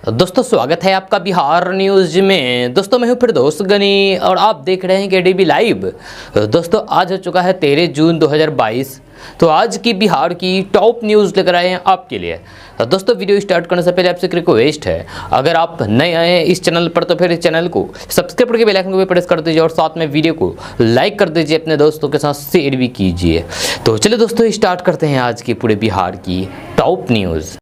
दोस्तों स्वागत है आपका बिहार न्यूज में। दोस्तों मैं हूं फिरदौस गनी और आप देख रहे हैं केडीबी लाइव। दोस्तों आज हो चुका है 13 जून 2022। तो आज की बिहार की टॉप न्यूज़ लेकर आए हैं आपके लिए। दोस्तों वीडियो स्टार्ट करने से पहले आपसे एक रिक्वेस्ट है, अगर आप नए आए हैं इस चैनल पर तो फिर इस चैनल को सब्सक्राइब करके बेल आइकन को भी प्रेस कर दीजिए और साथ में वीडियो को लाइक कर दीजिए, अपने दोस्तों के साथ शेयर भी कीजिए। तो चलिए दोस्तों स्टार्ट करते हैं आज की पूरे बिहार की टॉप न्यूज़।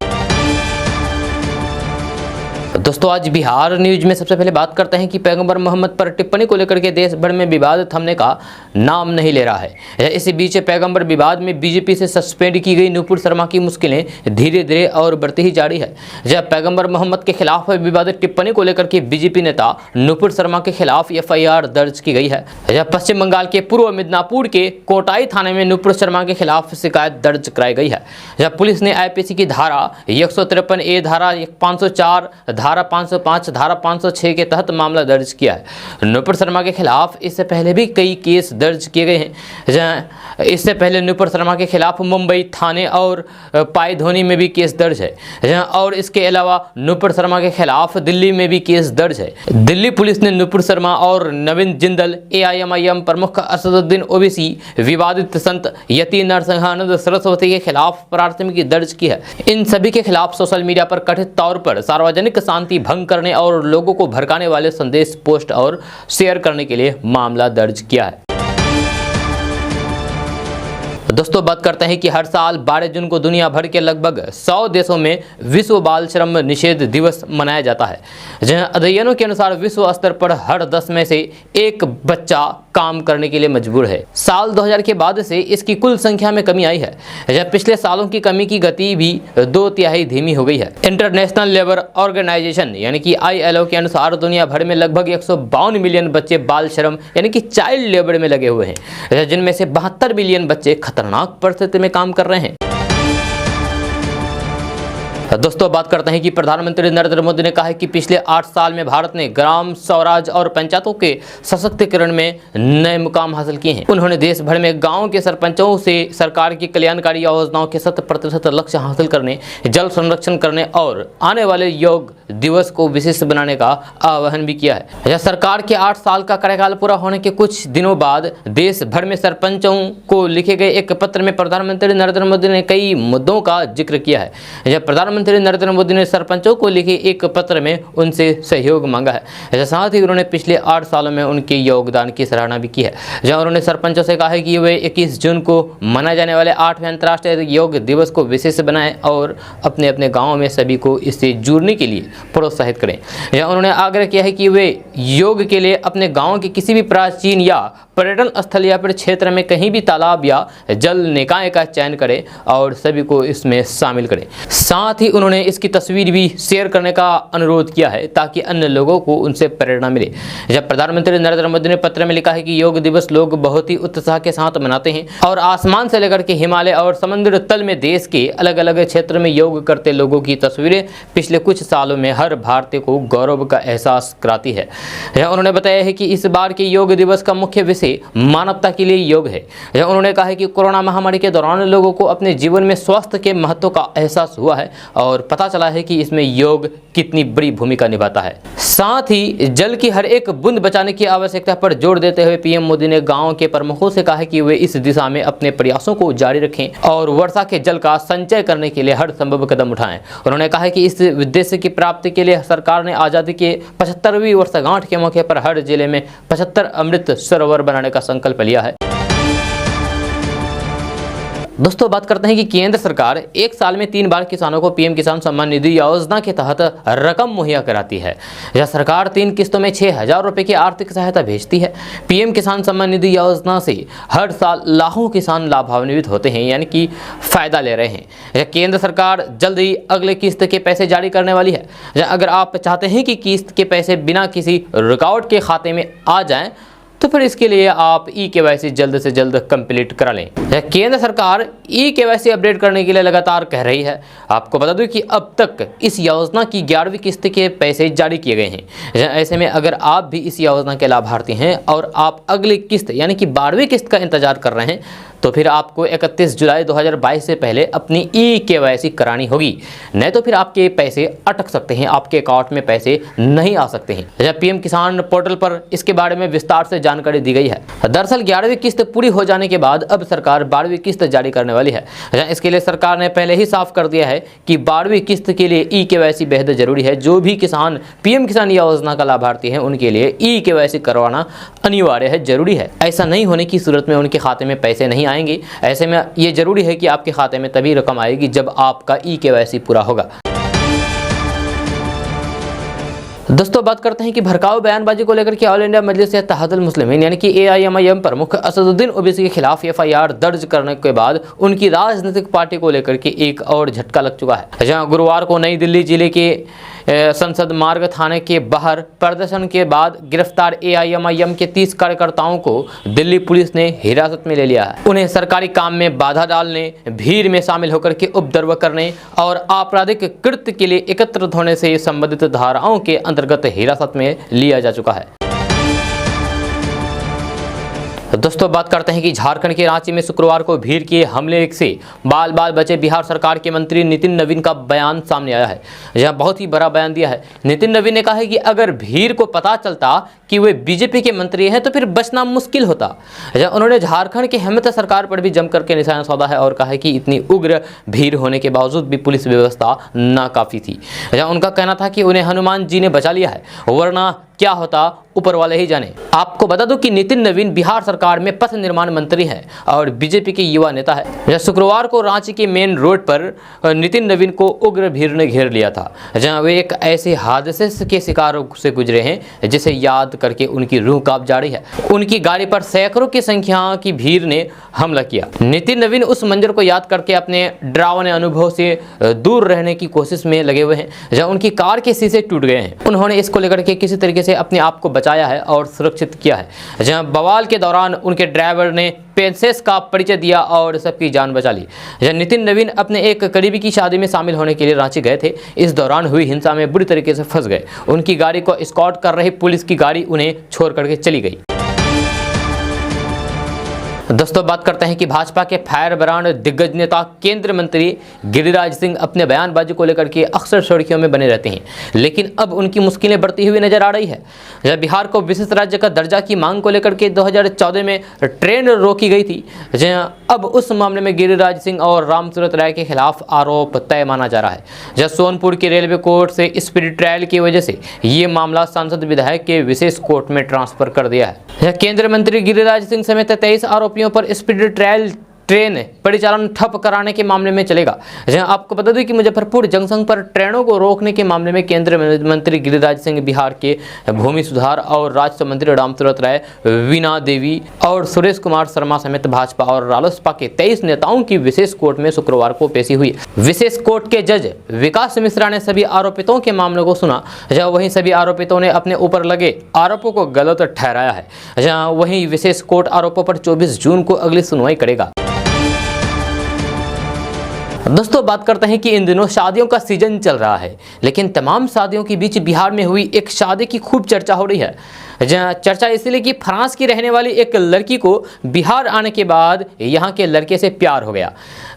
दोस्तों आज बिहार न्यूज में सबसे पहले बात करते हैं कि पैगंबर मोहम्मद पर टिप्पणी को लेकर के देश भर में विवाद थमने का नाम नहीं ले रहा है। इसी बीच पैगंबर विवाद में बीजेपी से सस्पेंड की गई नुपुर शर्मा की मुश्किलें धीरे धीरे और बढ़ती ही जा रही है। जब पैगंबर मोहम्मद के खिलाफ विवादित टिप्पणी को लेकर के बीजेपी नेता नुपुर शर्मा के खिलाफ FIR दर्ज की गई है। जब पश्चिम बंगाल के पूर्व मिदनापुर के कोटाई थाने में नुपुर शर्मा के खिलाफ शिकायत दर्ज कराई गई है। जब पुलिस ने IPC की धारा 153A, धारा 504, धारा 505, धारा 506 के तहत मामला दर्ज किया है। नुपुर शर्मा के खिलाफ इससे पहले भी कई केस दर्ज किए गए हैं। इससे पहले नुपुर शर्मा के खिलाफ मुंबई थाने और पायधोनी में भी केस दर्ज है और इसके अलावा नुपुर शर्मा के खिलाफ दिल्ली में भी केस दर्ज है। दिल्ली पुलिस ने नुपुर शर्मा और नवीन जिंदल, AIMIM प्रमुख असदुद्दीन ओवैसी, विवादित संत यति नरसिंहानंद सरस्वती के खिलाफ प्राथमिकी दर्ज की है। इन सभी के खिलाफ सोशल मीडिया पर कथित तौर पर सार्वजनिक शांति भंग करने और लोगों को भड़काने वाले संदेश पोस्ट और शेयर करने के लिए मामला दर्ज किया है। दोस्तों बात करते हैं कि हर साल 12 जून को दुनिया भर के लगभग 100 देशों में विश्व बाल श्रम निषेध दिवस मनाया जाता है। जहां अध्ययनों के अनुसार विश्व स्तर पर हर 10 में से एक बच्चा काम करने के लिए मजबूर है। साल 2000 के बाद से इसकी कुल संख्या में कमी आई है। जब पिछले सालों की कमी की गति भी 2/3 धीमी हो गई है। इंटरनेशनल लेबर ऑर्गेनाइजेशन यानी कि ILO के अनुसार दुनिया भर में लगभग 152 मिलियन बच्चे बाल श्रम यानी कि चाइल्ड लेबर में लगे हुए हैं, जिनमें से 72 मिलियन बच्चे खतरनाक परिस्थिति में काम कर रहे हैं। दोस्तों बात करते हैं कि प्रधानमंत्री नरेंद्र मोदी ने कहा है कि पिछले 8 साल में भारत ने ग्राम स्वराज और पंचायतों के सशक्तिकरण में नए मुकाम हासिल किए हैं। उन्होंने देश भर में गांव के सरपंचों से सरकार की कल्याणकारी योजनाओं के 100% लक्ष्य हासिल करने, जल संरक्षण करने और आने वाले योग दिवस को विशिष्ट बनाने का आह्वान भी किया है। सरकार के 8 साल का कार्यकाल पूरा होने के कुछ दिनों बाद देश भर में सरपंचों को लिखे गए एक पत्र में प्रधानमंत्री नरेंद्र मोदी ने कई मुद्दों का जिक्र किया है। प्रधानमंत्री नरेंद्र मोदी ने सरपंचों को लिखे एक पत्र में उनसे सहयोग मांगा है। साथ ही उन्होंने पिछले 8 सालों में उनके योगदान की सराहना भी की है। जहां उन्होंने सरपंचों से कहा है कि वे 21 जून को मनाए जाने वाले 8वें अंतर्राष्ट्रीय योग दिवस को विशेष बनाएं और अपने अपने गाँव में सभी को इससे जुड़ने के लिए प्रोत्साहित करें। उन्होंने आग्रह किया है कि वे योग के लिए अपने गाँव के किसी भी प्राचीन या पर्यटन स्थल या फिर क्षेत्र में कहीं भी तालाब या जल निकाय का चयन करें और सभी को इसमें शामिल करें। साथ ही उन्होंने इसकी तस्वीर भी शेयर करने का अनुरोध किया है ताकि अन्य लोगों को उनसे प्रेरणा मिले। जब प्रधानमंत्री नरेंद्र मोदी ने पत्र में लिखा है कि योग दिवस लोग बहुत ही उत्साह के साथ मनाते हैं और आसमान से लेकर के हिमालय और समुद्र तल में देश के अलग अलग क्षेत्र में योग करते लोगों की तस्वीरें पिछले कुछ सालों में हर भारतीय को गौरव का एहसास कराती है। उन्होंने बताया है कि इस बार के योग दिवस का मुख्य विषय मानवता के लिए योग है। उन्होंने कहा है कि कोरोना महामारी के दौरान लोगों को अपने जीवन में स्वास्थ्य के महत्व का एहसास हुआ है और पता चला है कि इसमें योग कितनी बड़ी भूमिका निभाता है। साथ ही जल की हर एक बूंद बचाने की आवश्यकता पर जोर देते हुए PM मोदी ने गांव के प्रमुखों से कहा है कि वे इस दिशा में अपने प्रयासों को जारी रखें और वर्षा के जल का संचय करने के लिए हर संभव कदम उठाएं। उन्होंने कहा है कि इस उद्देश्य की प्राप्ति के लिए सरकार ने आज़ादी के 75वीं वर्षगांठ के मौके पर हर जिले में 75 अमृत सरोवर बनाने का संकल्प लिया है। दोस्तों बात करते हैं कि केंद्र सरकार 1 साल में 3 बार किसानों को PM किसान सम्मान निधि योजना के तहत रकम मुहैया कराती है। यह सरकार 3 किस्तों में 6,000 रुपये की आर्थिक सहायता भेजती है। PM किसान सम्मान निधि योजना से हर साल लाखों किसान लाभान्वित होते हैं यानी कि फायदा ले रहे हैं। केंद्र सरकार जल्द ही अगले किस्त के पैसे जारी करने वाली है। अगर आप चाहते हैं कि किस्त के पैसे बिना किसी रुकावट के खाते में आ जाएं तो फिर इसके लिए आप eKYC जल्द से जल्द कंप्लीट करा लें। केंद्र सरकार eKYC अपडेट करने के लिए लगातार कह रही है। आपको बता दूं कि अब तक इस योजना की 11वीं किस्त के पैसे जारी किए गए हैं। ऐसे में अगर आप भी इस योजना के लाभार्थी हैं और आप अगली किस्त यानी कि 12वीं किस्त का इंतजार कर रहे हैं तो फिर आपको 31 जुलाई 2022 से पहले अपनी E-KYC करानी होगी, नहीं तो फिर आपके पैसे अटक सकते हैं, आपके अकाउंट में पैसे नहीं आ सकते हैं। जब पीएम किसान पोर्टल पर इसके बारे में विस्तार से जानकारी दी गई है। दरअसल 11वीं किस्त पूरी हो जाने के बाद अब सरकार 12वीं किस्त जारी करने वाली है। इसके लिए सरकार ने पहले ही साफ कर दिया है कि 12वीं किस्त के लिए E-KYC बेहद जरूरी है। जो भी किसान पीएम किसान योजना का लाभार्थी हैं उनके लिए E-KYC करवाना अनिवार्य है, जरूरी है। ऐसा नहीं होने की सूरत में उनके खाते में पैसे नहीं आएंगे। ऐसे में ये जरूरी है कि आपके खाते में तभी रकम आएगी जब आपका E-KYC पूरा होगा। दोस्तों बात करते हैं कि भड़काऊ बयानबाजी को लेकर के ऑल इंडिया मजलिस इत्तेहादुल मुस्लिमीन यानी कि AIMIM प्रमुख असदुद्दीन ओवैसी के खिलाफ FIR दर्ज करने के बाद उनकी राजनीतिक पार्टी को लेकर के एक और झटका लग चुका है। जहां गुरुवार को नई दिल्ली जिले के संसद मार्ग थाने के बाहर प्रदर्शन के बाद गिरफ्तार AIMIM के 30 कार्यकर्ताओं को दिल्ली पुलिस ने हिरासत में ले लिया है। उन्हें सरकारी काम में बाधा डालने, भीड़ में शामिल होकर के उपद्रव करने और आपराधिक कृत्य के लिए एकत्रित होने से संबंधित धाराओं के अंतर्गत हिरासत में लिया जा चुका है। दोस्तों बात करते हैं कि झारखंड के रांची में शुक्रवार को भीड़ के हमले से बाल बाल बचे बिहार सरकार के मंत्री नितिन नवीन का बयान सामने आया है। यह बहुत ही बड़ा बयान दिया है। नितिन नवीन ने कहा है कि अगर भीड़ को पता चलता कि वे बीजेपी के मंत्री हैं तो फिर बचना मुश्किल होता। उन्होंने झारखंड की हेमंत सरकार पर भी जमकर के निशाना साधा है और कहा है कि इतनी उग्र भीड़ होने के बावजूद भी पुलिस व्यवस्था नाकाफी थी। उनका कहना था कि उन्हें हनुमान जी ने बचा लिया है, वरना क्या होता ऊपर वाले ही जाने। आपको बता दूं कि नितिन नवीन बिहार सरकार में पथ निर्माण मंत्री हैं और बीजेपी के युवा नेता है। शुक्रवार को रांची के मेन रोड पर नितिन नवीन को उग्र भीड़ ने घेर लिया था, जहां वे एक ऐसे हादसे के शिकार से गुजरे हैं जिसे याद करके उनकी रूह कांप जा रही है। उनकी गाड़ी पर सैकड़ों की संख्या की भीड़ ने हमला किया। नितिन नवीन उस मंजर को याद करके अपने डरावने अनुभव से दूर रहने की कोशिश में लगे हुए हैं, जहां उनकी कार के शीशे टूट गए हैं। उन्होंने इसको लेकर के किसी तरीके से अपने आप को बचाया है और सुरक्षित किया है। जहां बवाल के दौरान उनके ड्राइवर ने पेंसेस का परिचय दिया और सबकी जान बचा ली। जहां नितिन नवीन अपने एक करीबी की शादी में शामिल होने के लिए रांची गए थे। इस दौरान हुई हिंसा में बुरी तरीके से फंस गए। उनकी गाड़ी को एस्कॉर्ट कर रही पुलिस की गाड़ी उन्हें छोड़ करके चली गई। दोस्तों बात करते हैं कि भाजपा के फायर ब्रांड दिग्गज नेता केंद्रीय मंत्री गिरिराज सिंह अपने बयानबाजी को लेकर के अक्सर सुर्खियों में बने रहते हैं, लेकिन अब उनकी मुश्किलें बढ़ती हुई नजर आ रही है। जब बिहार को विशेष राज्य का दर्जा की मांग को लेकर के 2014 में ट्रेन रोकी गई थी, अब उस मामले में गिरिराज सिंह और रामसूरत राय के खिलाफ आरोप तय माना जा रहा है। जब सोनपुर के रेलवे कोर्ट से स्पीड ट्रायल की वजह से ये मामला सांसद विधायक के विशेष कोर्ट में ट्रांसफर कर दिया है। केंद्रीय मंत्री गिरिराज सिंह समेत 23 आरोपियों पर स्पीड ट्रायल ट्रेन परिचालन ठप कराने के मामले में चलेगा। जहां आपको बता दें कि मुजफ्फरपुर जंक्शन पर ट्रेनों को रोकने के मामले में केंद्रीय मंत्री गिरिराज सिंह, बिहार के भूमि सुधार और राजस्व मंत्री रामसूरत राय, वीणा देवी और सुरेश कुमार शर्मा समेत भाजपा और रालोसपा के 23 नेताओं की विशेष कोर्ट में शुक्रवार को पेशी हुई। विशेष कोर्ट के जज विकास मिश्रा ने सभी आरोपितों के मामले को सुना। जहां वहीं सभी आरोपितों ने अपने ऊपर लगे आरोपों को गलत ठहराया है। जहां वहीं विशेष कोर्ट आरोपों पर 24 जून को अगली सुनवाई करेगा। दोस्तों बात करते हैं कि इन दिनों शादियों का सीजन चल रहा है, लेकिन तमाम शादियों के बीच बिहार में हुई एक शादी की खूब चर्चा हो रही है। जहाँ चर्चा इसलिए कि फ्रांस की रहने वाली एक लड़की को बिहार आने के बाद यहाँ के लड़के से प्यार हो गया।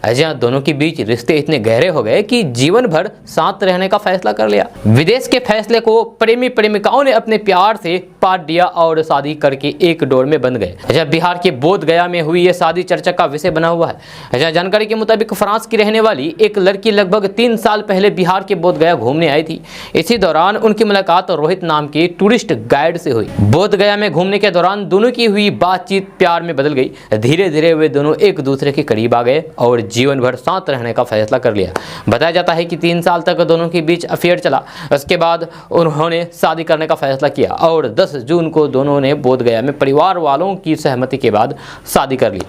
जहाँ दोनों के बीच रिश्ते इतने गहरे हो गए कि जीवन भर साथ रहने का फैसला कर लिया। विदेश के फैसले को प्रेमी प्रेमिकाओं ने अपने प्यार से पाट दिया और शादी करके एक डोर में बंध गए। जहाँ बिहार के बोध गया में हुई ये शादी चर्चा का विषय बना हुआ है। जहाँ जानकारी के मुताबिक फ्रांस की रहने वाली एक लड़की लगभग 3 साल पहले बिहार के बोध गया घूमने आई थी। इसी दौरान उनकी मुलाकात रोहित नाम के टूरिस्ट गाइड से हुई। बोध गया में घूमने के दौरान दोनों की हुई बातचीत प्यार में बदल गई। धीरे धीरे वे दोनों एक दूसरे के करीब आ गए और जीवन भर साथ रहने का फैसला कर लिया। बताया जाता है कि 3 साल तक दोनों के बीच अफेयर चला। उसके बाद उन्होंने शादी करने का फैसला किया और 10 जून को दोनों ने बोध गया में परिवार वालों की सहमति के बाद शादी कर ली।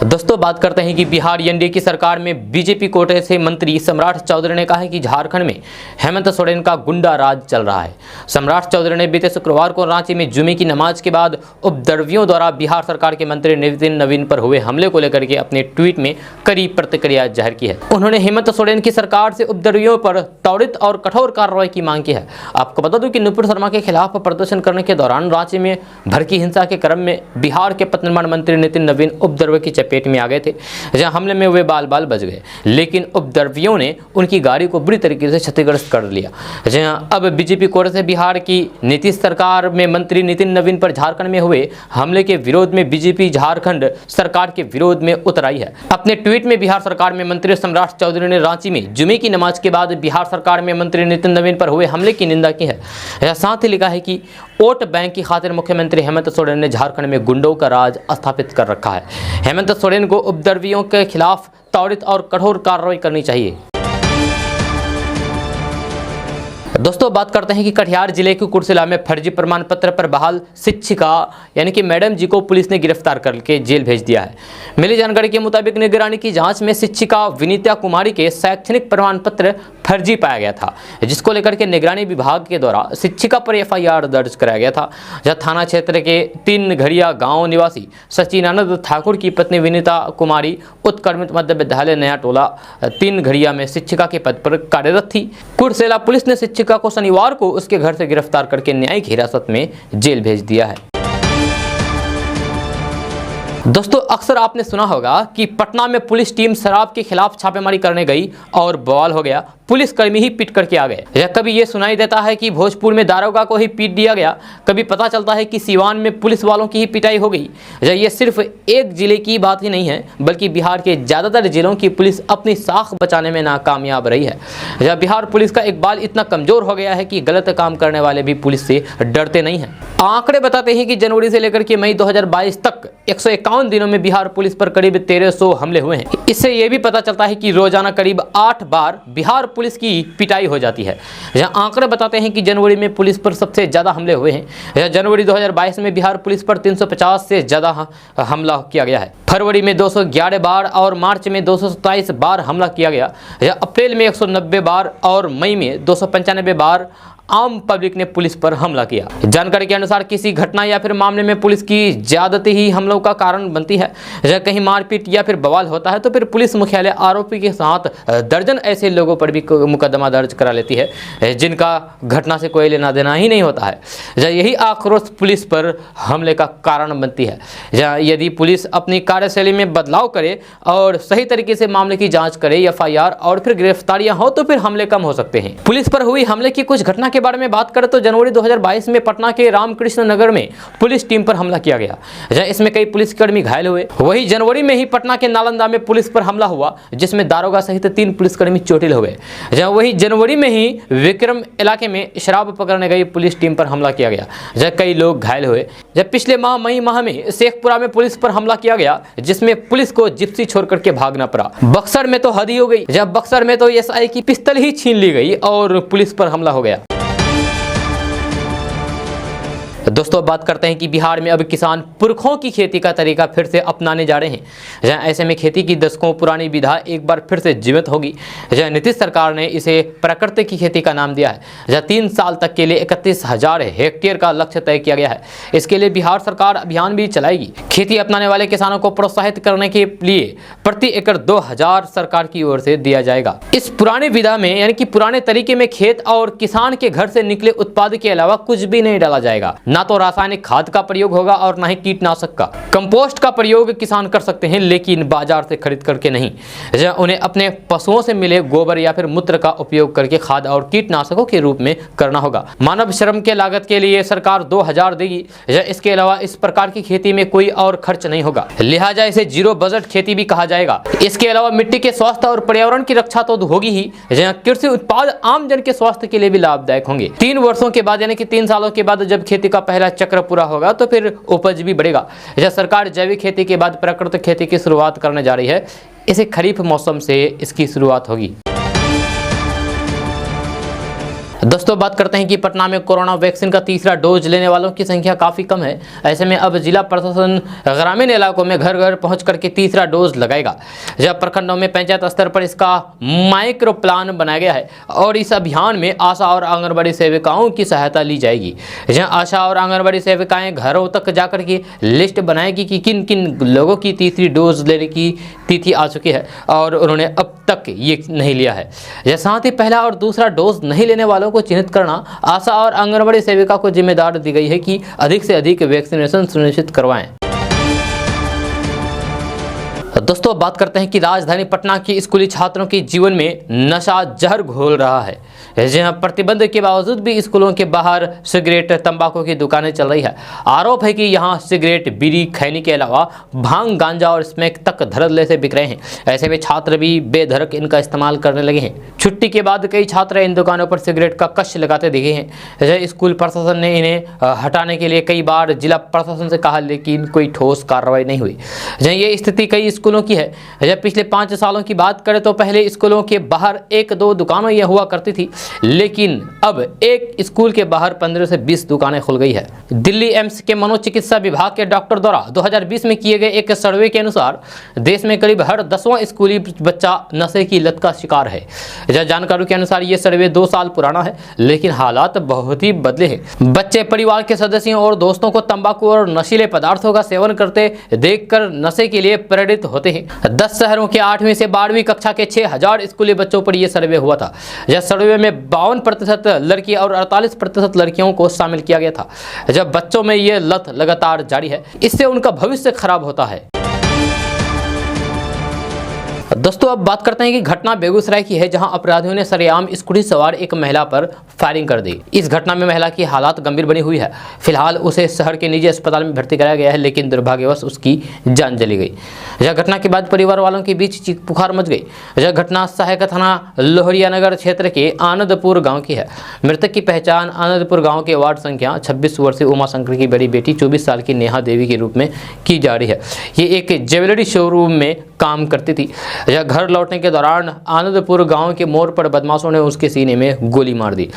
दोस्तों बात करते हैं कि बिहार एनडीए की सरकार में बीजेपी कोटे से मंत्री सम्राट चौधरी ने कहा है कि झारखंड में हेमंत सोरेन का गुंडा राज चल रहा है। सम्राट चौधरी ने बीते शुक्रवार को रांची में जुमे की नमाज के बाद उपद्रवियों द्वारा बिहार सरकार के मंत्री नितिन नवीन पर हुए हमले को लेकर के अपने ट्वीट में कड़ी प्रतिक्रिया जाहिर की है। उन्होंने हेमंत सोरेन की सरकार से उपद्रवियों पर त्वरित और कठोर कार्रवाई की मांग की है। आपको बता दूं कि नुपुर शर्मा के खिलाफ प्रदर्शन करने के दौरान रांची में भड़की हिंसा के क्रम में बिहार के पथ निर्माण मंत्री नितिन नवीन उपद्रवी की चपेट में आ गए थे, जहां हमले में वे बाल बाल बच गए, लेकिन उपद्रवियों ने उनकी गाड़ी को बुरी तरीके से क्षतिग्रस्त कर लिया। जहां अब बीजेपी कोटे से बिहार की नीतीश सरकार में मंत्री नितिन नवीन पर झारखंड में हुए हमले के विरोध में बीजेपी झारखंड सरकार के विरोध में उतर आई है। अपने ट्वीट में बिहार सरकार में मंत्री सम्राट चौधरी ने रांची में जुमे की नमाज के बाद बिहार सरकार में मंत्री नितिन नवीन पर हुए हमले की निंदा की है। साथ ही लिखा है कि वोट बैंक की खातिर मुख्यमंत्री हेमंत सोरेन ने झारखंड में गुंडों का राज स्थापित कर रखा है। हेमंत सोरेन को उपद्रवियों के खिलाफ त्वरित और कठोर कार्रवाई करनी चाहिए। दोस्तों बात करते हैं कि कटिहार जिले के कुर्सेला में फर्जी प्रमाण पत्र पर बहाल शिक्षिका यानी कि मैडम जी को पुलिस ने गिरफ्तार करके जेल भेज दिया है। मिली जानकारी के मुताबिक निगरानी की जांच में शिक्षिका विनीता कुमारी के शैक्षणिक प्रमाण पत्र फर्जी पाया गया था, जिसको लेकर के निगरानी विभाग के द्वारा शिक्षिका पर FIR दर्ज कराया गया था। जहां थाना क्षेत्र के 3 घड़िया गांव निवासी सचिनानंद ठाकुर की पत्नी विनीता कुमारी उत्क्रमित मध्य विद्यालय नया टोला 3 घड़िया में शिक्षिका के पद पर कार्यरत थी। कुर्सेला पुलिस ने शिक्षिका को शनिवार को उसके घर से गिरफ्तार करके न्यायिक हिरासत में जेल भेज दिया है। दोस्तों अक्सर आपने सुना होगा कि पटना में पुलिस टीम शराब के खिलाफ छापेमारी करने गई और बवाल हो गया, पुलिसकर्मी ही पीट करके आ गए। या कभी ये सुनाई देता है कि भोजपुर में दारोगा को ही पीट दिया गया, कभी पता चलता है कि सिवान में पुलिस वालों की ही पिटाई हो गई। ये सिर्फ एक जिले की बात ही नहीं है, बल्कि बिहार के ज़्यादातर जिलों की पुलिस अपनी साख बचाने में नाकामयाब रही है। बिहार पुलिस का इकबाल इतना कमज़ोर हो गया है कि गलत काम करने वाले भी पुलिस से डरते नहीं हैं। आंकड़े बताते हैं कि जनवरी से लेकर के मई 2022 तक 151 दिनों में बिहार पुलिस पर करीब 1300 हमले हुए हैं। इससे यह भी पता चलता है कि रोजाना करीब 8 बार बिहार पुलिस की पिटाई हो जाती है। जहां आंकड़े बताते हैं कि जनवरी में पुलिस पर सबसे ज़्यादा हमले हुए हैं। जनवरी 2022 में बिहार पुलिस पर 350 से ज़्यादा हमला किया गया है। फरवरी में 211 बार और मार्च में 227 बार हमला किया गया। अप्रैल में 190 बार और मई में 295 बार आम पब्लिक ने पुलिस पर हमला किया। जानकारी के अनुसार किसी घटना या फिर मामले में पुलिस की ज्यादती ही हमलों का कारण बनती है। जब कहीं मारपीट या फिर बवाल होता है तो फिर पुलिस मुख्यालय आरोपी के साथ दर्जन ऐसे लोगों पर भी मुकदमा दर्ज करा लेती है जिनका घटना से कोई लेना देना ही नहीं होता है। यही आक्रोश पुलिस पर हमले का कारण बनती है। यदि पुलिस अपनी कार्यशैली में बदलाव करे और सही तरीके से मामले की जाँच करे, FIR और फिर गिरफ्तारियां हो तो फिर हमले कम हो सकते हैं। पुलिस पर हुई हमले की कुछ घटना के बारे में बात करें तो जनवरी 2022 में पटना के रामकृष्ण नगर में पुलिस टीम पर हमला किया गया, जहां इसमें कई पुलिसकर्मी घायल हुए। वहीं जनवरी में ही पटना के नालंदा में पुलिस पर हमला हुआ, जिसमें दारोगा सहित 3 पुलिसकर्मी चोटिल हो गए। जहां वही जनवरी में ही विक्रम इलाके में शराब पकड़ने गई पुलिस टीम पर हमला किया गया, जहां कई लोग घायल हुए। जब पिछले माह मई माह में शेखपुरा में पुलिस पर हमला किया गया, जिसमें पुलिस को जिप्सी छोड़ करके भागना पड़ा। बक्सर में तो हद ही हो गई, जब बक्सर में तो SI की पिस्तौल ही छीन ली गई और पुलिस पर हमला हो गया। दोस्तों बात करते हैं कि बिहार में अब किसान पुरखों की खेती का तरीका फिर से अपनाने जा रहे हैं। जहां ऐसे में खेती की दशकों पुरानी विधा एक बार फिर से जीवित होगी। जहां नीतीश सरकार ने इसे प्राकृतिक की खेती का नाम दिया है। जहां 3 साल तक के लिए 31,000 हेक्टेयर का लक्ष्य तय किया गया है। इसके लिए बिहार सरकार अभियान भी चलाएगी। खेती अपनाने वाले किसानों को प्रोत्साहित करने के लिए प्रति एकड़ 2,000 सरकार की ओर से दिया जाएगा। इस पुरानी विधा में यानी कि पुराने तरीके में खेत और किसान के घर से निकले उत्पाद के अलावा कुछ भी नहीं डाला जाएगा। ना तो रासायनिक खाद का प्रयोग होगा और ना ही कीटनाशक का। कंपोस्ट का प्रयोग किसान कर सकते हैं, लेकिन बाजार से खरीद करके नहीं। उन्हें अपने पशुओं से मिले गोबर या फिर मूत्र का उपयोग करके खाद और कीटनाशकों के रूप में करना होगा। मानव श्रम के लागत के लिए सरकार 2,000 देगी। इसके अलावा इस प्रकार की खेती में कोई और खर्च नहीं होगा, लिहाजा इसे जीरो बजट खेती भी कहा जाएगा। इसके अलावा मिट्टी के स्वास्थ्य और पर्यावरण की रक्षा तो होगी ही, कृषि उत्पाद आम जन के स्वास्थ्य के लिए भी लाभदायक होंगे। 3 वर्षों के बाद यानी कि 3 सालों के बाद जब खेती का पहला चक्र पूरा होगा तो फिर उपज भी बढ़ेगा। सरकार जैविक खेती के बाद प्राकृतिक खेती की शुरुआत करने जा रही है। इसे खरीफ मौसम से इसकी शुरुआत होगी। दोस्तों बात करते हैं कि पटना में कोरोना वैक्सीन का तीसरा डोज लेने वालों की संख्या काफ़ी कम है। ऐसे में अब जिला प्रशासन ग्रामीण इलाकों में घर घर पहुंच करके तीसरा डोज लगाएगा। जब प्रखंडों में पंचायत स्तर पर इसका माइक्रो प्लान बनाया गया है और इस अभियान में आशा और आंगनबाड़ी सेविकाओं की सहायता ली जाएगी। जहां आशा और आंगनबाड़ी सेविकाएं घरों तक जाकर के लिस्ट बनाएगी कि किन किन लोगों की तीसरी डोज लेने की तिथि आ चुकी है और उन्होंने अब तक ये नहीं लिया है। साथ ही पहला और दूसरा डोज नहीं लेने वालों को चिन्हित करना आशा और आंगनबाड़ी सेविका को जिम्मेदारी दी गई है कि अधिक से अधिक वैक्सीनेशन सुनिश्चित करवाएं। दोस्तों बात करते हैं कि राजधानी पटना के स्कूली छात्रों के जीवन में नशा जहर घोल रहा है। जहां प्रतिबंध के बावजूद भी स्कूलों के बाहर सिगरेट तंबाकू की दुकानें चल रही है। आरोप है कि यहां सिगरेट, बीड़ी, खैनी के अलावा भांग, गांजा और स्मैक तक धड़ल्ले से बिक रहे हैं। ऐसे में छात्र भी बेधड़क इनका इस्तेमाल करने लगे हैं। छुट्टी के बाद कई छात्र इन दुकानों पर सिगरेट का कश लगाते दिखे हैं। स्कूल प्रशासन ने इन्हें हटाने के लिए कई बार जिला प्रशासन से कहा, लेकिन कोई ठोस कार्रवाई नहीं हुई। ये स्थिति कई स्कूलों की है। जब पिछले 5 सालों की बात करें तो पहले स्कूलों के बाहर 1-2 दुकानें यह हुआ करती थी, लेकिन अब एक स्कूल के बाहर 15 से 20 दुकानें खुल गई है। दिल्ली एम्स के मनोचिकित्सा विभाग के डॉक्टर द्वारा 2020 में किए गए एक सर्वे के अनुसार देश में करीब हर 10वां स्कूली बच्चा नशे की लत का शिकार है। जानकारियों के अनुसार ये सर्वे 2 साल पुराना है, लेकिन हालात बहुत ही बदले हैं। बच्चे परिवार के सदस्यों और दोस्तों को तंबाकू और नशीले पदार्थों का सेवन करते देखकर नशे के लिए प्रेरित होते हैं। 10 शहरों के 8वीं से 12वीं कक्षा के 6000 स्कूली बच्चों पर यह सर्वे हुआ था। यह सर्वे में 52% लड़की और 48% लड़कियों को शामिल किया गया था। जब बच्चों में यह लत लगातार जारी है, इससे उनका भविष्य खराब होता है। दोस्तों अब बात करते हैं कि घटना बेगूसराय की है, जहां अपराधियों ने सरेआम स्कूटी सवार एक महिला पर फायरिंग कर दी। इस घटना में महिला की हालत गंभीर बनी हुई है। फिलहाल उसे शहर के निजी अस्पताल में भर्ती कराया गया है, लेकिन दुर्भाग्यवश उसकी जान चली गई। यह घटना के बाद परिवार वालों के बीच चीख पुकार मच गई। यह घटना सहायक थाना लोहरिया नगर क्षेत्र के आनंदपुर गाँव की है। मृतक की पहचान आनंदपुर गाँव के वार्ड संख्या 26 वर्षीय उमा शंकर की बड़ी बेटी 24 साल की नेहा देवी के रूप में की जा रही है। ये एक ज्वेलरी शोरूम में काम करती थी। यह घर लौटने के दौरान आनंदपुर गांव के मोड़ पर बदमाशों ने उसके सीने में गोली मार दी।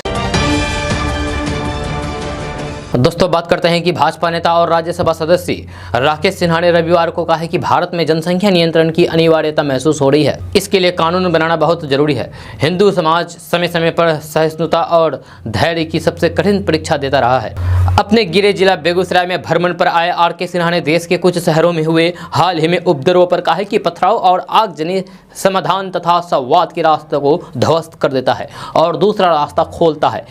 दोस्तों बात करते हैं कि भाजपा नेता और राज्यसभा सदस्य राकेश सिन्हा ने रविवार को कहा है कि भारत में जनसंख्या नियंत्रण की अनिवार्यता महसूस हो रही है। इसके लिए कानून बनाना बहुत जरूरी है। हिंदू समाज समय समय पर सहिष्णुता और धैर्य की सबसे कठिन परीक्षा देता रहा है। अपने गिरे जिला बेगूसराय में भ्रमण पर आए आर.के. सिन्हा ने देश के कुछ शहरों में हुए हाल ही में उपद्रवों पर कहा कि पथराव और आगजनी समाधान तथा संवाद के रास्ते को ध्वस्त कर देता है और दूसरा रास्ता खोलता है।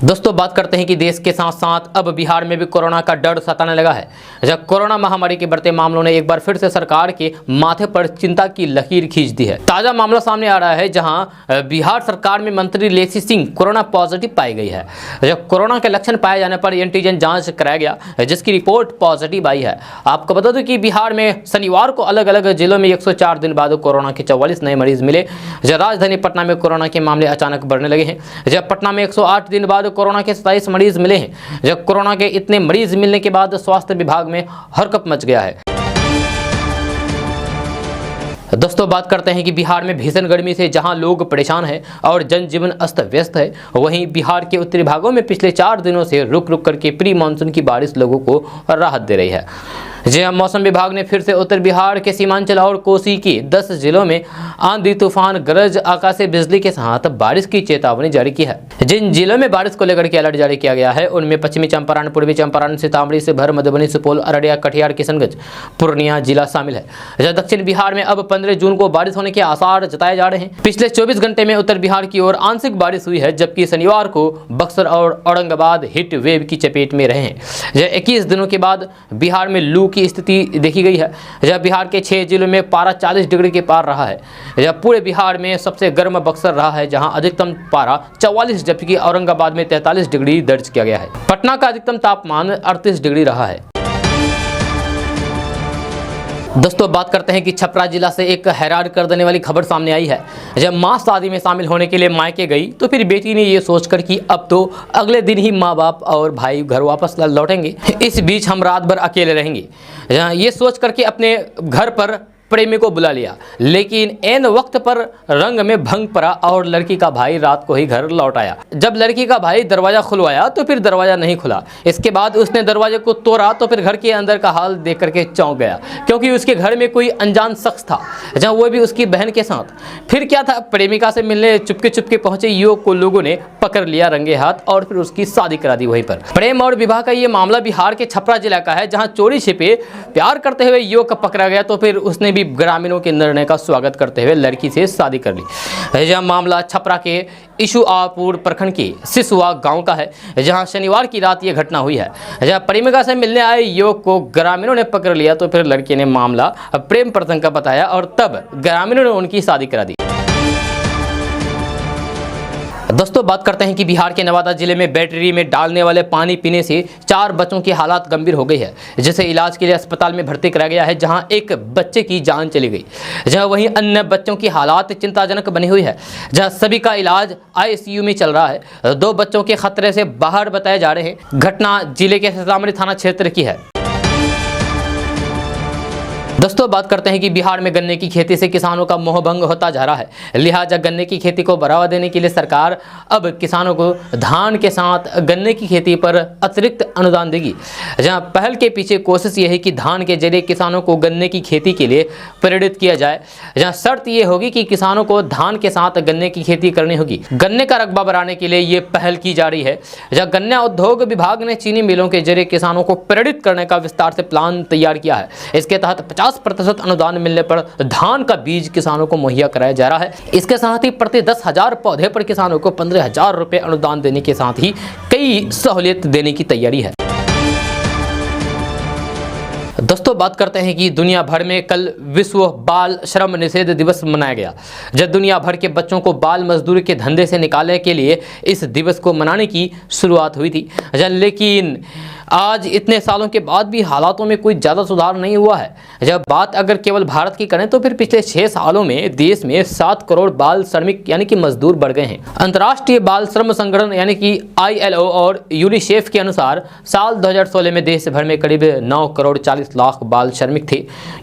दोस्तों बात करते हैं कि देश के साथ साथ अब बिहार में भी कोरोना का डर सताने लगा है। जब कोरोना महामारी के बढ़ते मामलों ने एक बार फिर से सरकार के माथे पर चिंता की लकीर खींच दी है। ताजा मामला सामने आ रहा है, जहां बिहार सरकार में मंत्री लेसी सिंह कोरोना पॉजिटिव पाई गई है। जब कोरोना के लक्षण पाए जाने पर एंटीजन जांच कराया गया, जिसकी रिपोर्ट पॉजिटिव आई है। आपको बता दूं कि बिहार में शनिवार को अलग अलग जिलों में 104 दिन बाद कोरोना के 44 नए मरीज मिले। जब राजधानी पटना में कोरोना के मामले अचानक बढ़ने लगे हैं। जब पटना में 108 दिन बाद कोरोना के 27 मरीज मिले हैं। जब कोरोना के इतने मरीज मिलने के बाद स्वास्थ्य विभाग में हड़कंप मच गया है। दोस्तों बात करते हैं कि बिहार में भीषण गर्मी से जहां लोग परेशान हैं और जनजीवन अस्त व्यस्त है, वहीं बिहार के उत्तरी भागों में पिछले 4 दिनों से रुक रुक करके प्री मानसून की बारिश लोगों को राहत दे रही है। मौसम विभाग ने फिर से उत्तर बिहार के सीमांचल और कोसी के 10 जिलों में आंधी, तूफान, गरज, आकाशीय बिजली के साथ बारिश की चेतावनी जारी की है। जिन जिलों में बारिश को लेकर के अलर्ट जारी किया गया है, उनमें पश्चिमी चंपारण, पूर्वी चंपारण, सीतामढ़ी से भर, मधुबनी, सुपौल, अररिया, कटिहार, किशनगंज, पूर्णिया जिला शामिल है। दक्षिण बिहार में अब 15 जून को बारिश होने के आसार जताए जा रहे हैं। पिछले 24 घंटे में उत्तर बिहार की ओर आंशिक बारिश हुई है, जबकि शनिवार को बक्सर और औरंगाबाद हीट वेव की चपेट में रहे हैं। 21 दिनों के बाद बिहार में लू की स्थिति देखी गई है। जब बिहार के 6 जिलों में पारा 40 डिग्री के पार रहा है। जब पूरे बिहार में सबसे गर्म बक्सर रहा है, जहां अधिकतम पारा 44, जबकि औरंगाबाद में 43 डिग्री दर्ज किया गया है। पटना का अधिकतम तापमान 38 डिग्री रहा है। दोस्तों बात करते हैं कि छपरा जिला से एक हैरान कर देने वाली खबर सामने आई है। जब मां शादी में शामिल होने के लिए मायके गई, तो फिर बेटी ने ये सोचकर कि अब तो अगले दिन ही माँ बाप और भाई घर वापस लौटेंगे, इस बीच हम रात भर अकेले रहेंगे। ये सोच करके अपने घर पर प्रेमी को बुला लिया, लेकिन एन वक्त पर रंग में भंग पड़ा और लड़की का भाई रात को ही घर लौट आया। जब लड़की का भाई दरवाजा खुलवाया तो फिर दरवाजा नहीं खुला। इसके बाद उसने दरवाजे को तोड़ा तो फिर घर के अंदर का हाल देख करके चौंक गया, क्योंकि उसके घर में कोई अनजान शख्स था, जहां वो भी उसकी बहन के साथ। फिर क्या था, प्रेमिका से मिलने चुपके चुपके पहुंचे युवक को लोगों ने पकड़ लिया रंगे हाथ और फिर उसकी शादी करा दी वहीं पर। प्रेम और विवाह का ये मामला बिहार के छपरा जिला का है, जहां चोरी छिपे प्यार करते हुए युवक पकड़ा गया तो फिर उसने भी ग्रामीणों के निर्णय का स्वागत करते हुए लड़की से शादी कर ली। यह मामला छपरा के इशुआपुर प्रखंड के सिसुआ गांव का है, जहां शनिवार की रात यह घटना हुई है। जहां प्रेमिका से मिलने आए युवक को ग्रामीणों ने पकड़ लिया तो फिर लड़के ने मामला प्रेम प्रसंग का बताया और तब ग्रामीणों ने उनकी शादी करा दी। दोस्तों बात करते हैं कि बिहार के नवादा जिले में बैटरी में डालने वाले पानी पीने से 4 बच्चों की हालत गंभीर हो गई है, जिसे इलाज के लिए अस्पताल में भर्ती कराया गया है, जहां एक बच्चे की जान चली गई। जहां वहीं अन्य बच्चों की हालत चिंताजनक बनी हुई है, जहां सभी का इलाज ICU में चल रहा है। 2 बच्चों के खतरे से बाहर बताए जा रहे हैं। घटना जिले के सीतामढ़ी थाना क्षेत्र की है। दोस्तों बात करते हैं कि बिहार में गन्ने की खेती से किसानों का मोहभंग होता जा रहा है, लिहाजा गन्ने की खेती को बढ़ावा देने के लिए सरकार अब किसानों को धान के साथ गन्ने की खेती पर अतिरिक्त अनुदान देगी। जहां पहल के पीछे कोशिश ये है कि धान के जरिए किसानों को गन्ने की खेती के लिए प्रेरित किया जाए। जहां शर्त ये होगी कि किसानों को धान के साथ गन्ने की खेती करनी होगी। गन्ने का रकबा बढ़ाने के लिए ये पहल की जा रही है। जहां गन्ना उद्योग विभाग ने चीनी मिलों के जरिए किसानों को प्रेरित करने का विस्तार से प्लान तैयार किया है। इसके तहत 50% अनुदान मिलने पर धान का बीज किसानों को मुहैया कराया जा रहा है। इसके साथ ही प्रति 10,000 पौधे पर किसानों को 15,000 रुपए अनुदान देने के साथ ही कई सहूलियत देने की तैयारी है। दोस्तों बात करते हैं कि दुनिया भर में कल विश्व बाल श्रम निषेध दिवस मनाया गया। जब दुनिया भर के बच्चों को बाल मजदूरी के धंधे से निकालने के लिए इस दिवस को मनाने की शुरुआत हुई थी, लेकिन आज इतने सालों के बाद भी हालातों में कोई ज़्यादा सुधार नहीं हुआ है। जब बात अगर केवल भारत की करें तो फिर पिछले 6 सालों में देश में 7 करोड़ बाल श्रमिक यानी कि मजदूर बढ़ गए हैं। अंतर्राष्ट्रीय बाल श्रम संगठन यानी कि ILO और यूनिसेफ के अनुसार साल 2016 में देश भर में करीब 9 करोड़ 40 लाख बाल श्रमिक थे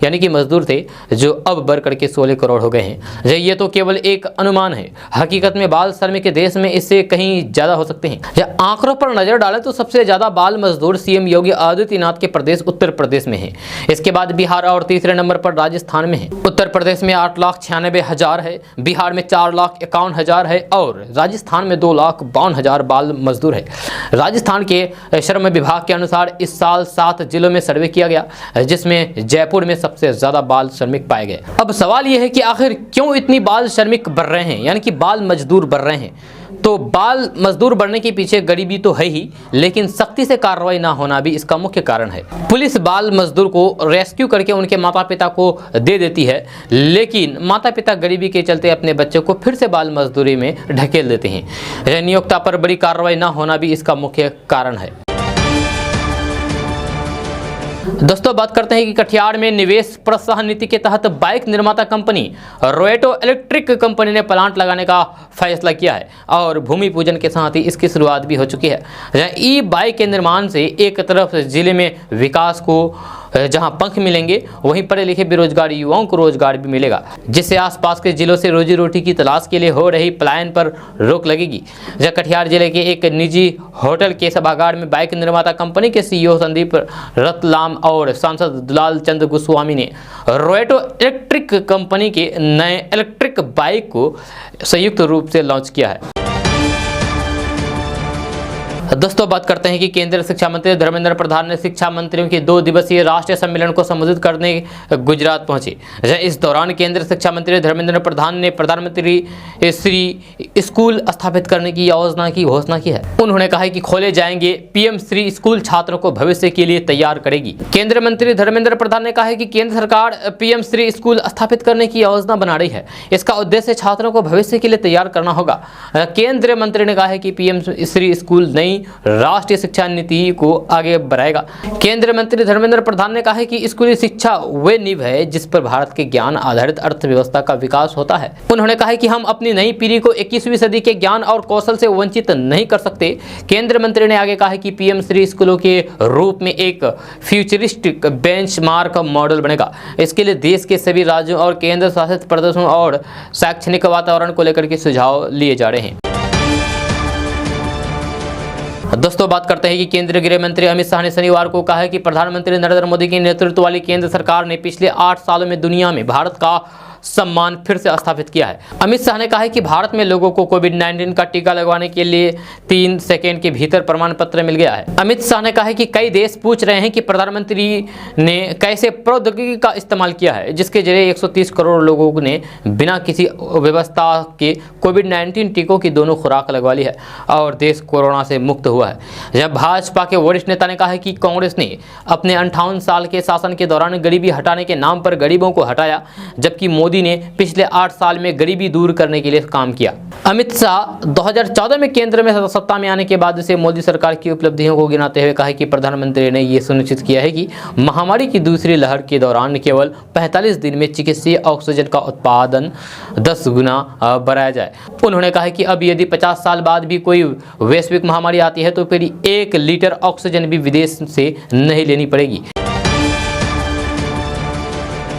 यानी कि मजदूर थे, जो अब बढ़ करके 16 करोड़ हो गए हैं। ये तो केवल एक अनुमान है, हकीकत में बाल श्रमिक के देश में इससे कहीं ज़्यादा हो सकते हैं। जब आंकड़ों पर नजर डालें तो सबसे ज़्यादा बाल मजदूर CM योगी आदित्यनाथ के प्रदेश उत्तर प्रदेश में है। इसके बाद बिहार और तीसरे नंबर पर राजस्थान में है। उत्तर प्रदेश में 8,96,000 है, बिहार में 4,51,000 है और राजस्थान में 2,52,000 बाल मजदूर है। राजस्थान के श्रम विभाग के अनुसार इस साल 7 जिलों में सर्वे किया गया, जिसमें जयपुर में सबसे ज्यादा बाल श्रमिक पाए गए। अब सवाल यह है कि आखिर क्यों इतनी बाल श्रमिक बढ़ रहे हैं यानी कि बाल मजदूर बढ़ रहे हैं। तो बाल मजदूर बढ़ने के पीछे गरीबी तो है ही, लेकिन सख्ती से कार्रवाई ना होना भी इसका मुख्य कारण है। पुलिस बाल मजदूर को रेस्क्यू करके उनके माता पिता को दे देती है, लेकिन माता पिता गरीबी के चलते अपने बच्चों को फिर से बाल मजदूरी में ढकेल देते हैं। नियोक्ता पर बड़ी कार्रवाई ना होना भी इसका मुख्य कारण है। दोस्तों बात करते हैं कि कटिहार में निवेश प्रोत्साहन नीति के तहत बाइक निर्माता कंपनी रोएटो इलेक्ट्रिक कंपनी ने प्लांट लगाने का फैसला किया है और भूमि पूजन के साथ ही इसकी शुरुआत भी हो चुकी है। ई बाइक के निर्माण से एक तरफ जिले में विकास को जहां पंख मिलेंगे, वहीं पढ़े लिखे बेरोजगार युवाओं को रोजगार भी मिलेगा, जिससे आसपास के जिलों से रोजी रोटी की तलाश के लिए हो रही पलायन पर रोक लगेगी। जहां कटिहार जिले के एक निजी होटल के सभागार में बाइक निर्माता कंपनी के CEO संदीप रतलाम और सांसद दुलाल चंद गोस्वामी ने रोएटो इलेक्ट्रिक कंपनी के नए इलेक्ट्रिक बाइक को संयुक्त रूप से लॉन्च किया है। दोस्तों बात करते हैं कि केंद्रीय शिक्षा मंत्री धर्मेंद्र प्रधान ने शिक्षा मंत्रियों के 2 दिवसीय राष्ट्रीय सम्मेलन को संबोधित करने गुजरात पहुंचे। इस दौरान केंद्रीय शिक्षा मंत्री धर्मेंद्र प्रधान ने प्रधानमंत्री श्री स्कूल स्थापित करने की योजना की घोषणा की है। उन्होंने कहा कि खोले जाएंगे PM श्री स्कूल छात्रों को भविष्य के लिए तैयार करेगी। केंद्रीय मंत्री धर्मेंद्र प्रधान ने कहा है कि केंद्र सरकार PM श्री स्कूल स्थापित करने की योजना बना रही है। इसका उद्देश्य छात्रों को भविष्य के लिए तैयार करना होगा। केंद्रीय मंत्री ने कहा है कि PM श्री स्कूल नई नई राष्ट्रीय शिक्षा नीति को आगे बढ़ाएगा। केंद्रीय मंत्री धर्मेंद्र प्रधान ने कहा है कि स्कूली शिक्षा वे नींव है जिस पर भारत के ज्ञान आधारित अर्थव्यवस्था का विकास होता है। उन्होंने कहा है कि हम अपनी नई पीढ़ी को 21वीं सदी के ज्ञान और कौशल से वंचित नहीं कर सकते। केंद्रीय मंत्री ने आगे कहा है कि पीएम श्री स्कूलों के रूप में एक फ्यूचरिस्टिक बेंचमार्क मॉडल बनेगा। इसके लिए देश के सभी राज्यों और केंद्र शासित प्रदेशों और शैक्षणिक वातावरण को लेकर के सुझाव लिए जा रहे हैं। दोस्तों, बात करते हैं कि केंद्रीय गृह मंत्री अमित शाह ने शनिवार को कहा है कि प्रधानमंत्री नरेंद्र मोदी के नेतृत्व वाली केंद्र सरकार ने पिछले 8 सालों में दुनिया में भारत का सम्मान फिर से स्थापित किया है। अमित शाह ने कहा है कि भारत में लोगों को कोविड-19 का टीका लगवाने के लिए 3 सेकंड के भीतर प्रमाण पत्र मिल गया है। अमित शाह ने कहा है कि कई देश पूछ रहे हैं कि प्रधानमंत्री ने कैसे प्रौद्योगिकी का इस्तेमाल किया है, जिसके जरिए 130 करोड़ लोगों ने बिना किसी व्यवस्था के कोविड-19 टीकों की दोनों खुराक लगवा ली है और देश कोरोना से मुक्त हुआ है। जब भाजपा के वरिष्ठ नेता ने कहा है कि कांग्रेस ने अपने 58 साल के शासन के दौरान गरीबी हटाने के नाम पर गरीबों को हटाया, जबकि मोदी ने पिछले 8 साल में गरीबी दूर करने के लिए काम किया। अमित शाह 2014 में केंद्र में सत्ता में आने के बाद से मोदी सरकार की उपलब्धियों को गिनाते हुए कहा कि प्रधानमंत्री ने यह सुनिश्चित किया है कि महामारी की दूसरी लहर के दौरान केवल 45 दिन में चिकित्सीय ऑक्सीजन का उत्पादन 10 गुना बढ़ाया जाए। उन्होंने कहा कि अब यदि 50 साल बाद भी कोई वैश्विक महामारी आती है तो फिर 1 लीटर ऑक्सीजन भी विदेश से नहीं लेनी पड़ेगी।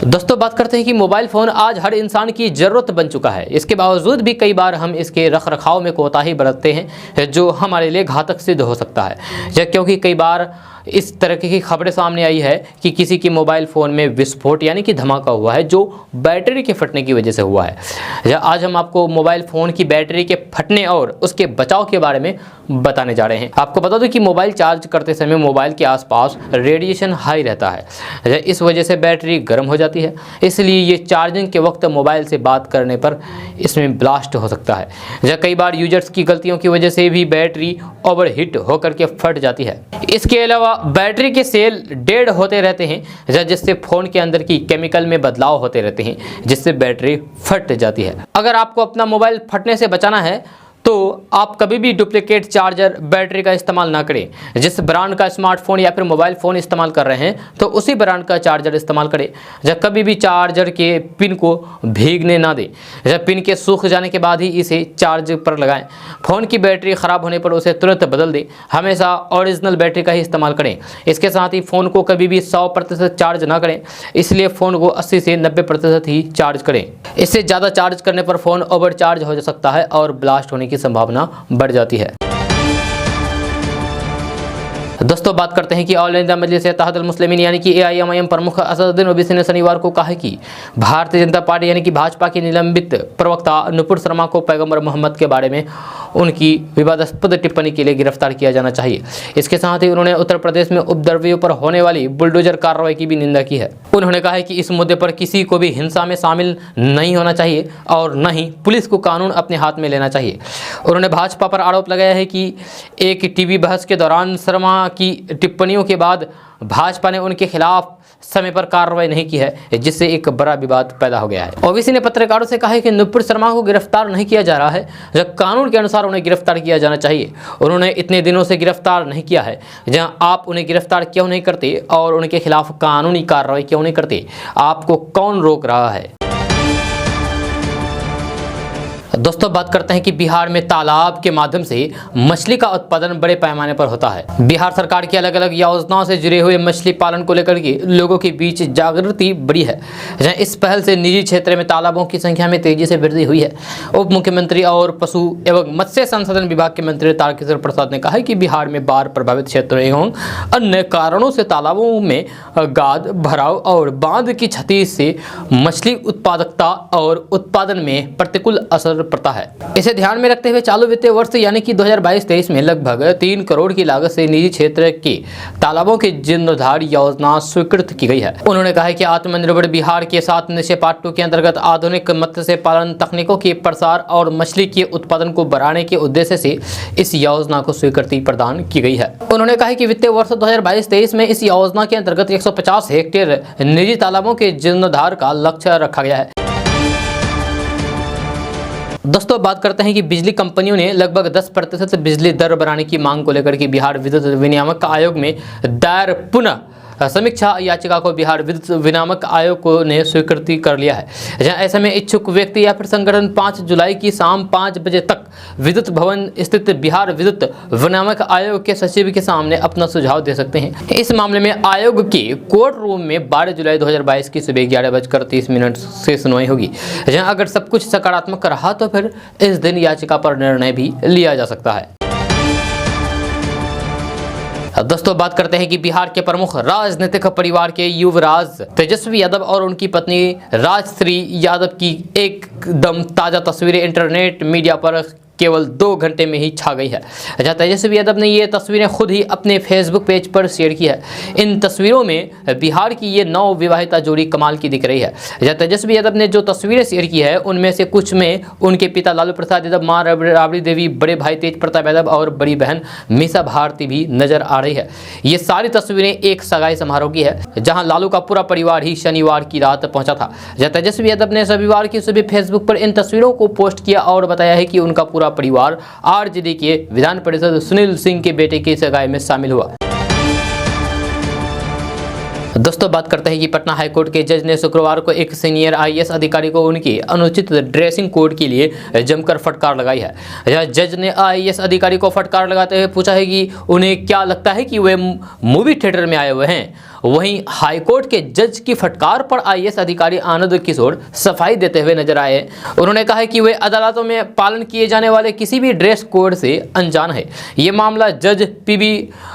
दोस्तों, बात करते हैं कि मोबाइल फ़ोन आज हर इंसान की ज़रूरत बन चुका है। इसके बावजूद भी कई बार हम इसके रखरखाव में कोताही बरतते हैं, जो हमारे लिए घातक सिद्ध हो सकता है। क्योंकि कई बार इस तरह की खबरें सामने आई है कि किसी के मोबाइल फ़ोन में विस्फोट यानी कि धमाका हुआ है, जो बैटरी के फटने की वजह से हुआ है। आज हम आपको मोबाइल फ़ोन की बैटरी के फटने और उसके बचाव के बारे में बताने जा रहे हैं। आपको बता दूं कि मोबाइल चार्ज करते समय मोबाइल के आसपास रेडिएशन हाई रहता है, इस वजह से बैटरी गर्म हो जाती है। इसलिए ये चार्जिंग के वक्त मोबाइल से बात करने पर इसमें ब्लास्ट हो सकता है। कई बार यूजर्स की गलतियों की वजह से भी बैटरी ओवरहीट होकर के फट जाती है। इसके अलावा बैटरी के सेल डेड होते रहते हैं, जिससे फ़ोन के अंदर की केमिकल में बदलाव होते रहते हैं, जिससे बैटरी फट जाती है। अगर आपको अपना मोबाइल फटने से बचाना है तो आप कभी भी डुप्लीकेट चार्जर बैटरी का इस्तेमाल ना करें। जिस ब्रांड का स्मार्टफोन या फिर मोबाइल फ़ोन इस्तेमाल कर रहे हैं तो उसी ब्रांड का चार्जर इस्तेमाल करें। जब कभी भी चार्जर के पिन को भीगने ना दें। जब पिन के सूख जाने के बाद ही इसे चार्ज पर लगाएं। फ़ोन की बैटरी ख़राब होने पर उसे तुरंत बदल दें। हमेशा ओरिजिनल बैटरी का ही इस्तेमाल करें। इसके साथ ही फ़ोन को कभी भी 100% चार्ज ना करें, इसलिए फ़ोन को 80 से 90% ही चार्ज करें। इससे ज़्यादा चार्ज करने पर फ़ोन ओवर चार्ज हो सकता है और ब्लास्ट होने की संभावना बढ़ जाती है। दोस्तों, बात करते हैं कि ऑल इंडिया मजलिस इत्तेहादुल मुस्लिमीन यानी कि AIMIM प्रमुख असदुद्दीन ओवैसी ने शनिवार को कहा कि भारतीय जनता पार्टी यानी कि भाजपा की निलंबित प्रवक्ता नुपुर शर्मा को पैगंबर मोहम्मद के बारे में उनकी विवादास्पद टिप्पणी के लिए गिरफ्तार किया जाना चाहिए। इसके साथ ही उन्होंने उत्तर प्रदेश में उपद्रवियों पर होने वाली बुलडोजर कार्रवाई की भी निंदा की है। उन्होंने कहा है कि इस मुद्दे पर किसी को भी हिंसा में शामिल नहीं होना चाहिए और न ही पुलिस को कानून अपने हाथ में लेना चाहिए। उन्होंने भाजपा पर आरोप लगाया है कि एक टीवी बहस के दौरान शर्मा की टिप्पणियों के बाद भाजपा ने उनके खिलाफ समय पर कार्रवाई नहीं की है, जिससे एक बड़ा विवाद पैदा हो गया है। ओवैसी ने पत्रकारों से कहा है कि नुपुर शर्मा को गिरफ्तार नहीं किया जा रहा है, जब कानून के अनुसार उन्हें गिरफ्तार किया जाना चाहिए। उन्होंने इतने दिनों से गिरफ्तार नहीं किया है, जहां आप उन्हें गिरफ्तार क्यों नहीं करते और उनके खिलाफ कानूनी कार्रवाई क्यों नहीं करते? आपको कौन रोक रहा है? दोस्तों, बात करते हैं कि बिहार में तालाब के माध्यम से मछली का उत्पादन बड़े पैमाने पर होता है। बिहार सरकार की अलग अलग योजनाओं से जुड़े हुए मछली पालन को लेकर के लोगों के बीच जागृति बढ़ी है। इस पहल से निजी क्षेत्र में तालाबों की संख्या में तेजी से वृद्धि हुई है। उप मुख्यमंत्री और पशु एवं मत्स्य संसाधन विभाग के मंत्री तारकिशोर प्रसाद ने कहा है कि बिहार में बाढ़ प्रभावित क्षेत्रों एवं अन्य कारणों से तालाबों में गाद, भराव और बांध की क्षति से मछली उत्पादकता और उत्पादन में प्रतिकूल असर पड़ता है। इसे ध्यान में रखते हुए चालू वित्तीय वर्ष यानी कि 2022-23 में लगभग 3 करोड़ की लागत से निजी क्षेत्र के तालाबों की जीर्णोद्धार योजना स्वीकृत की गई है। उन्होंने कहा है कि आत्मनिर्भर बिहार के साथ निश्चय पार्ट 2 के अंतर्गत आधुनिक मत्स्य पालन तकनीकों के प्रसार और मछली के उत्पादन को बढ़ाने के उद्देश्य से इस योजना को स्वीकृति प्रदान की गई है। उन्होंने कहा कि वित्तीय वर्ष 2022-23 में इस योजना के अंतर्गत 150 हेक्टेयर निजी तालाबों के जीर्णोद्धार का लक्ष्य रखा गया है। दोस्तों बात करते हैं कि बिजली कंपनियों ने लगभग 10% बिजली दर बढ़ाने की मांग को लेकर के बिहार विद्युत विनियामक आयोग में दायर पुनः समीक्षा याचिका को बिहार विद्युत विनियामक आयोग को ने स्वीकृति कर लिया है। जहां ऐसे में इच्छुक व्यक्ति या फिर संगठन 5 जुलाई की शाम 5 बजे तक विद्युत भवन स्थित बिहार विद्युत विनियामक आयोग के सचिव के सामने अपना सुझाव दे सकते हैं। इस मामले में आयोग के कोर्ट रूम में 12 जुलाई 2022 की सुबह 11:30 से सुनवाई होगी। जहां अगर सब कुछ सकारात्मक रहा तो फिर इस दिन याचिका पर निर्णय भी लिया जा सकता है। दोस्तों बात करते हैं कि बिहार के प्रमुख राजनीतिक परिवार के युवराज तेजस्वी यादव और उनकी पत्नी राजश्री यादव की एकदम ताज़ा तस्वीरें इंटरनेट मीडिया पर केवल 2 घंटे में ही छा गई है। जहाँ तेजस्वी यादव ने ये तस्वीरें खुद ही अपने फेसबुक पेज पर शेयर की है। इन तस्वीरों में बिहार की ये नवविवाहिता जोड़ी कमाल की दिख रही है। जहाँ तेजस्वी यादव ने जो तस्वीरें शेयर की है उनमें से कुछ में उनके पिता लालू प्रसाद यादव, माँ राबड़ी देवी, बड़े भाई तेज प्रताप यादव और बड़ी बहन मीसा भारती भी नजर आ रही है। ये सारी तस्वीरें एक सगाई समारोह की है जहाँ लालू का पूरा परिवार ही शनिवार की रात पहुंचा था। जहाँ तेजस्वी यादव ने रविवार की सुबह फेसबुक पर इन तस्वीरों को पोस्ट किया और बताया है कि उनका पूरा परिवार आरजेडी के विधान परिषद सुनील सिंह के बेटे की सगाई में शामिल हुआ। दोस्तों बात करते हैं कि पटना हाईकोर्ट के जज ने शुक्रवार को एक सीनियर आईएएस अधिकारी को उनकी अनुचित ड्रेसिंग कोड के लिए जमकर फटकार लगाई है। जज ने आईएएस अधिकारी को फटकार लगाते हुए पूछा है कि उन्हें क्या लगता है कि वे मूवी थिएटर में आए हुए हैं। वहीं हाईकोर्ट के जज की फटकार पर आईएएस अधिकारी आनंद किशोर सफाई देते हुए नजर आए। उन्होंने कहा है कि वे अदालतों में पालन किए जाने वाले किसी भी ड्रेस कोड से अनजान है। ये मामला जज पीबी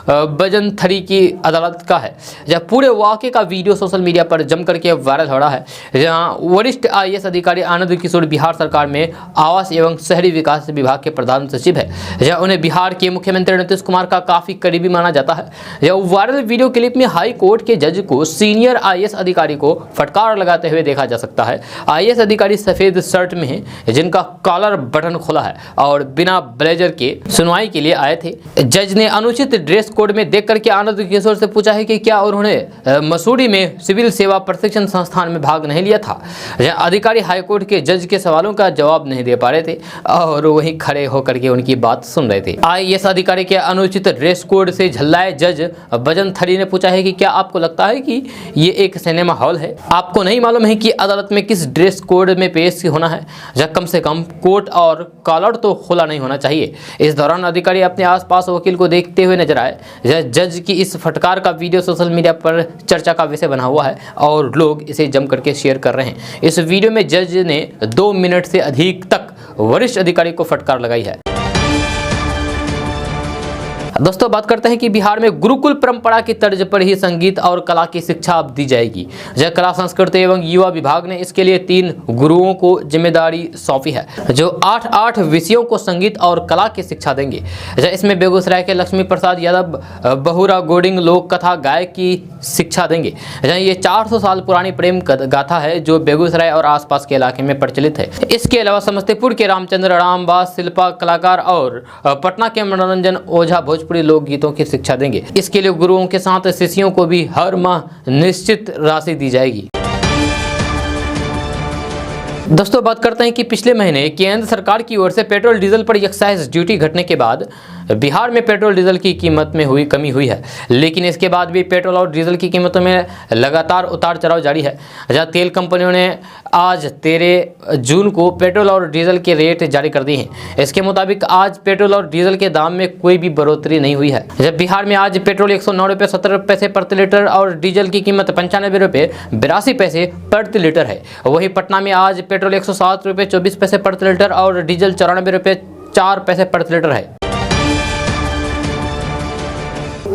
बजनथरी की अदालत का है। जब पूरे वाकये का वीडियो सोशल मीडिया पर जम करके वायरल हो रहा है, जहाँ वरिष्ठ आईएएस अधिकारी आनंद किशोर बिहार सरकार में आवास एवं शहरी विकास विभाग के प्रधान सचिव है। जहाँ उन्हें बिहार के मुख्यमंत्री नीतीश कुमार का काफी करीबी माना जाता है। यह वायरल वीडियो क्लिप में हाई कोर्ट के जज को सीनियर आईएएस अधिकारी को फटकार लगाते हुए देखा जा सकता है। आईएएस अधिकारी सफेद शर्ट में है जिनका कॉलर बटन खुला है और बिना ब्लेजर के सुनवाई के लिए आए थे। जज ने अनुचित ड्रेस कोड में देख करके आनंद किशोर से पूछा है कि क्या उन्होंने मसूरी में सिविल सेवा प्रशिक्षण संस्थान में भाग नहीं लिया था। अधिकारी हाईकोर्ट के जज के सवालों का जवाब नहीं दे पा रहे थे और वहीं खड़े होकर के उनकी बात सुन रहे थे। आईएएस अधिकारी के अनुचित ड्रेस कोड से झल्लाए जज बजनथरी ने पूछा है कि क्या आपको लगता है कि ये एक सिनेमा हॉल है? आपको नहीं मालूम है कि अदालत में किस ड्रेस कोड में पेश होना है? जब कम से कम कोट और कॉलर तो खुला नहीं होना चाहिए। इस दौरान अधिकारी अपने आसपास वकील को देखते हुए नजर आए। जज की इस फटकार का वीडियो सोशल मीडिया पर चर्चा का विषय बना हुआ है और लोग इसे जम करके शेयर कर रहे हैं। इस वीडियो में जज ने 2 मिनट से अधिक तक वरिष्ठ अधिकारी को फटकार लगाई है। दोस्तों बात करते हैं कि बिहार में गुरुकुल परंपरा की तर्ज पर ही संगीत और कला की शिक्षा अब दी जाएगी। जय कला संस्कृति एवं युवा विभाग ने इसके लिए 3 गुरुओं को जिम्मेदारी सौंपी है जो 8 विषयों को संगीत और कला की शिक्षा देंगे। इसमें बेगूसराय के लक्ष्मी प्रसाद यादव बहुरा गोडिंग लोक कथा गायक की शिक्षा देंगे। ये 400 साल पुरानी प्रेम गाथा है जो बेगूसराय और आसपास के इलाके में प्रचलित है। इसके अलावा समस्तीपुर के रामचंद्र रामबास शिल्पा कलाकार और पटना के मनोरंजन ओझा भोजपुरी लोकगीतों की शिक्षा देंगे। इसके लिए गुरुओं के साथ शिष्यों को भी हर माह निश्चित राशि दी जाएगी। दोस्तों बात करते हैं कि पिछले महीने केंद्र सरकार की ओर से पेट्रोल डीजल पर एक्साइज ड्यूटी घटने के बाद बिहार में पेट्रोल डीजल की कीमत में हुई कमी हुई है, लेकिन इसके बाद भी पेट्रोल और डीजल की कीमतों में लगातार उतार चढ़ाव जारी है। जहां तेल कंपनियों ने आज 13 जून को पेट्रोल और डीजल के रेट जारी कर दिए हैं। इसके मुताबिक आज पेट्रोल और डीजल के दाम में कोई भी बढ़ोतरी नहीं हुई है। जब बिहार में आज पेट्रोल 109 रुपये 70 पैसे प्रति लीटर और डीजल की कीमत 95 रुपये 82 पैसे प्रति लीटर है। वहीं पटना में आज पेट्रोल 107 रुपये 24 पैसे प्रति लीटर और डीजल 94 रुपये 4 पैसे प्रति लीटर है।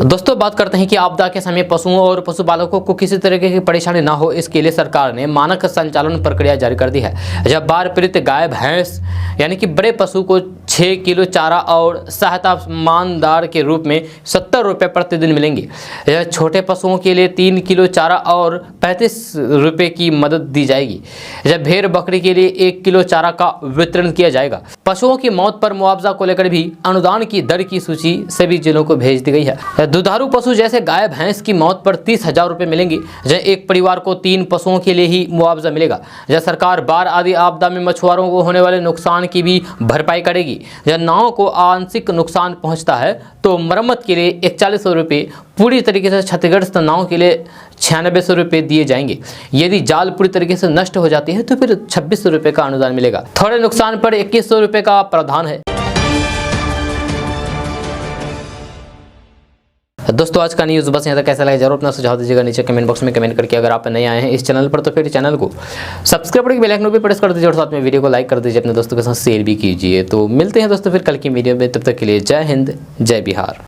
दोस्तों बात करते हैं कि आपदा के समय पशुओं और पशुपालकों को किसी तरह की परेशानी ना हो, इसके लिए सरकार ने मानक संचालन प्रक्रिया जारी कर दी है। जब बाढ़ पीड़ित गाय भैंस यानी कि बड़े पशु को 6 किलो चारा और सहायता मानदार के रूप में 70 रुपये प्रतिदिन मिलेंगे। छोटे पशुओं के लिए 3 किलो चारा और 35 रुपये की मदद दी जाएगी। जब भेड़ बकरी के लिए 1 किलो चारा का वितरण किया जाएगा। पशुओं की मौत पर मुआवजा को लेकर भी अनुदान की दर की सूची सभी जिलों को भेज दी गई है। दुधारू पशु जैसे गाय भैंस की मौत पर 30,000 रुपये मिलेंगे। जहाँ एक परिवार को 3 पशुओं के लिए ही मुआवजा मिलेगा। जहाँ सरकार बाढ़ आदि आपदा में मछुआरों को होने वाले नुकसान की भी भरपाई करेगी। जहाँ नाव को आंशिक नुकसान पहुंचता है तो मरम्मत के लिए 4100 रुपये, पूरी तरीके से क्षतिग्रस्त नाव के लिए 9600 रुपये दिए जाएंगे। यदि जाल पूरी तरीके से नष्ट हो जाती है तो फिर 2600 रुपये का अनुदान मिलेगा। थोड़े नुकसान पर 2100 रुपये का प्रावधान है। दोस्तों आज का न्यूज़ बस यहाँ तक। कैसा लगा जरूर अपना सुझाव दीजिएगा नीचे कमेंट बॉक्स में कमेंट करके। अगर आप नए आए हैं इस चैनल पर तो फिर चैनल को सब्सक्राइब करके बेल आइकन भी प्रेस कर दीजिए और साथ में वीडियो को लाइक कर दीजिए, अपने दोस्तों के साथ शेयर भी कीजिए। तो मिलते हैं दोस्तों फिर कल की वीडियो में, तब तक के लिए जय हिंद जय बिहार।